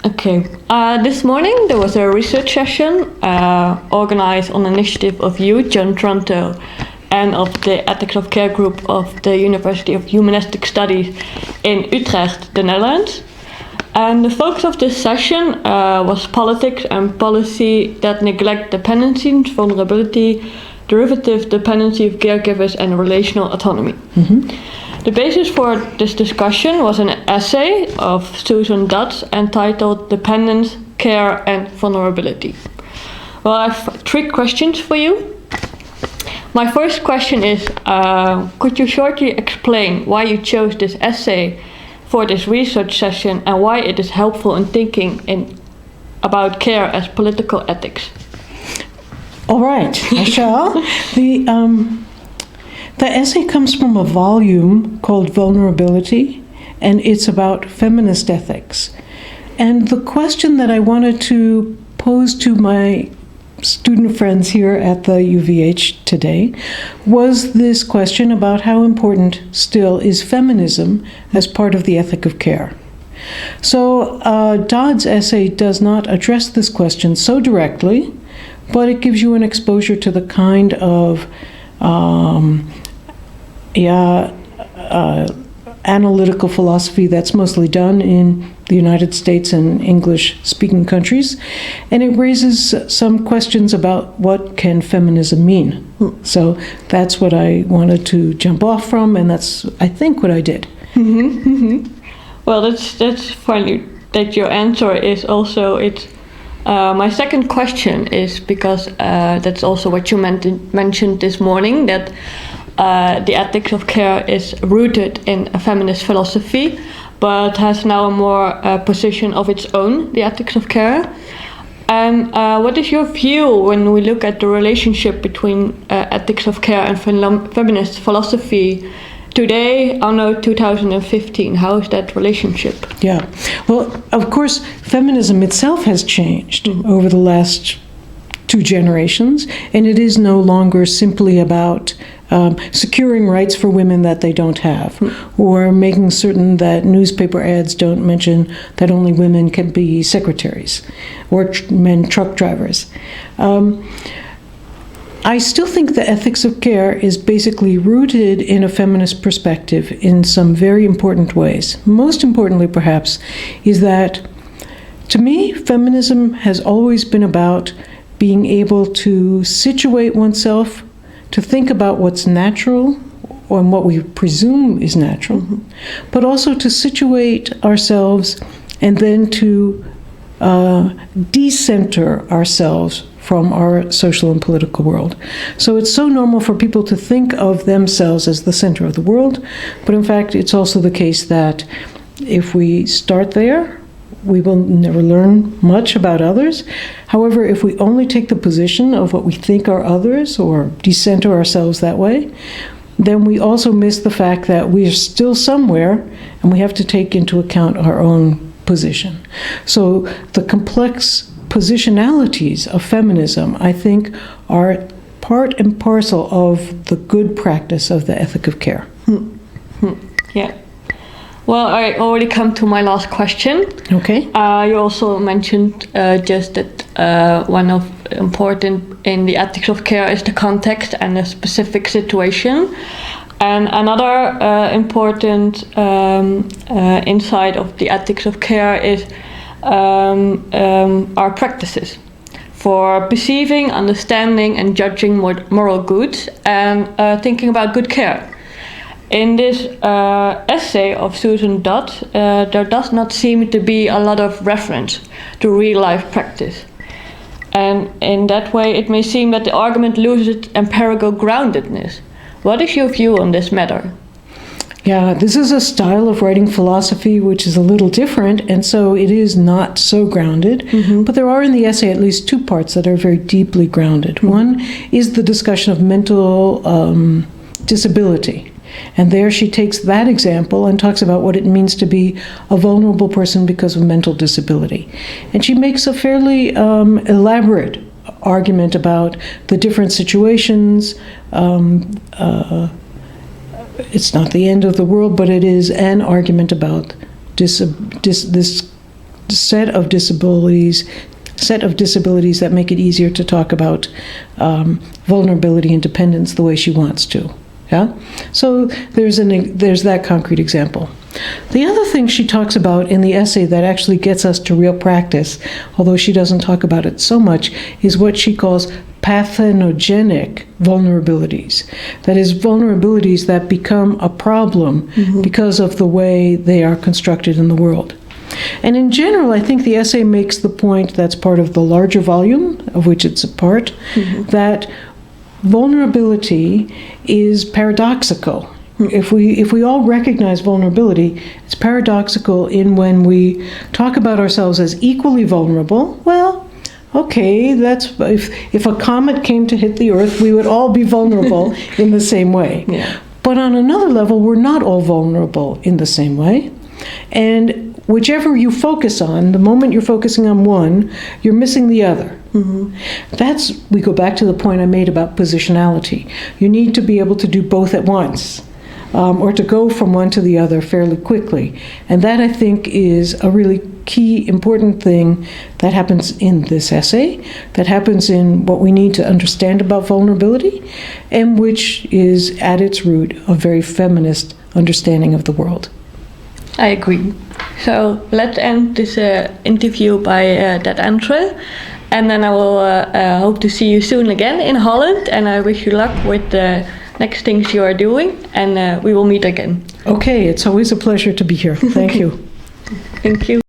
Okay. This morning there was a research session organized on initiative of you, Joan, Tronto, and of the Ethics of Care group of the University of Humanistic Studies in Utrecht, the Netherlands. And the focus of this session was politics and policy that neglect dependency, vulnerability, derivative dependency of caregivers, and relational autonomy. The basis for this discussion was an essay of Susan Dutt entitled Dependence, Care and Vulnerability. Well, I have 3 questions for you. My first question is, could you shortly explain why you chose this essay for this research session and why it is helpful in thinking about care as political ethics? All right, I shall. The essay comes from a volume called Vulnerability, and it's about feminist ethics. And the question that I wanted to pose to my student friends here at the UVH today was this question about how important still is feminism as part of the ethic of care. So Dodd's essay does not address this question so directly, but it gives you an exposure to the kind of analytical philosophy that's mostly done in the United States and English-speaking countries, and it raises some questions about what can feminism mean. So that's what I wanted to jump off from, and that's, I think, what I did. Well, that's funny that your answer is also it. My second question is because that's also what you mentioned this morning, that the ethics of care is rooted in a feminist philosophy, but has now a more position of its own, the ethics of care. And what is your view when we look at the relationship between ethics of care and feminist philosophy today, anno 2015? How is that relationship? Yeah, well, of course, feminism itself has changed over the last 2 generations, and it is no longer simply about securing rights for women that they don't have, or making certain that newspaper ads don't mention that only women can be secretaries or men truck drivers. I still think the ethics of care is basically rooted in a feminist perspective in some very important ways. Most importantly, perhaps, is that, to me, feminism has always been about being able to situate oneself, to think about what's natural or what we presume is natural, but also to situate ourselves and then to decenter ourselves from our social and political world. So it's so normal for people to think of themselves as the center of the world, but in fact it's also the case that if we start there, we will never learn much about others. However, if we only take the position of what we think are others or decenter ourselves that way, then we also miss the fact that we are still somewhere and we have to take into account our own position. So the complex positionalities of feminism, I think, are part and parcel of the good practice of the ethic of care. Yeah. Well, I already come to my last question. Okay. You also mentioned just that one of important in the ethics of care is the context and the specific situation. And another important insight of the ethics of care is our practices for perceiving, understanding, and judging moral goods and thinking about good care. In this essay of Susan Dutt, there does not seem to be a lot of reference to real-life practice. And in that way, it may seem that the argument loses its empirical groundedness. What is your view on this matter? Yeah, this is a style of writing philosophy which is a little different, and so it is not so grounded. But there are in the essay at least 2 parts that are very deeply grounded. One is the discussion of mental disability. And there she takes that example and talks about what it means to be a vulnerable person because of mental disability. And she makes a fairly elaborate argument about the different situations. It's not the end of the world, but it is an argument about this set of disabilities that make it easier to talk about vulnerability and dependence the way she wants to. Yeah? So there's that concrete example. The other thing she talks about in the essay that actually gets us to real practice, although she doesn't talk about it so much, is what she calls parthenogenic vulnerabilities. That is, vulnerabilities that become a problem because of the way they are constructed in the world. And in general, I think the essay makes the point that's part of the larger volume, of which it's a part, that vulnerability is paradoxical. If we all recognize vulnerability, it's paradoxical in when we talk about ourselves as equally vulnerable. Well, okay, that's if a comet came to hit the Earth, we would all be vulnerable in the same way. Yeah. But on another level, we're not all vulnerable in the same way. And whichever you focus on, the moment you're focusing on one, you're missing the other. We go back to the point I made about positionality. You need to be able to do both at once. Or to go from one to the other fairly quickly. And that, I think, is a really key, important thing that happens in this essay, that happens in what we need to understand about vulnerability, and which is at its root a very feminist understanding of the world. I agree. So let's end this interview by that answer. And then I will hope to see you soon again in Holland. And I wish you luck with the next things you are doing, and we will meet again. Okay, it's always a pleasure to be here. Thank you. Thank you.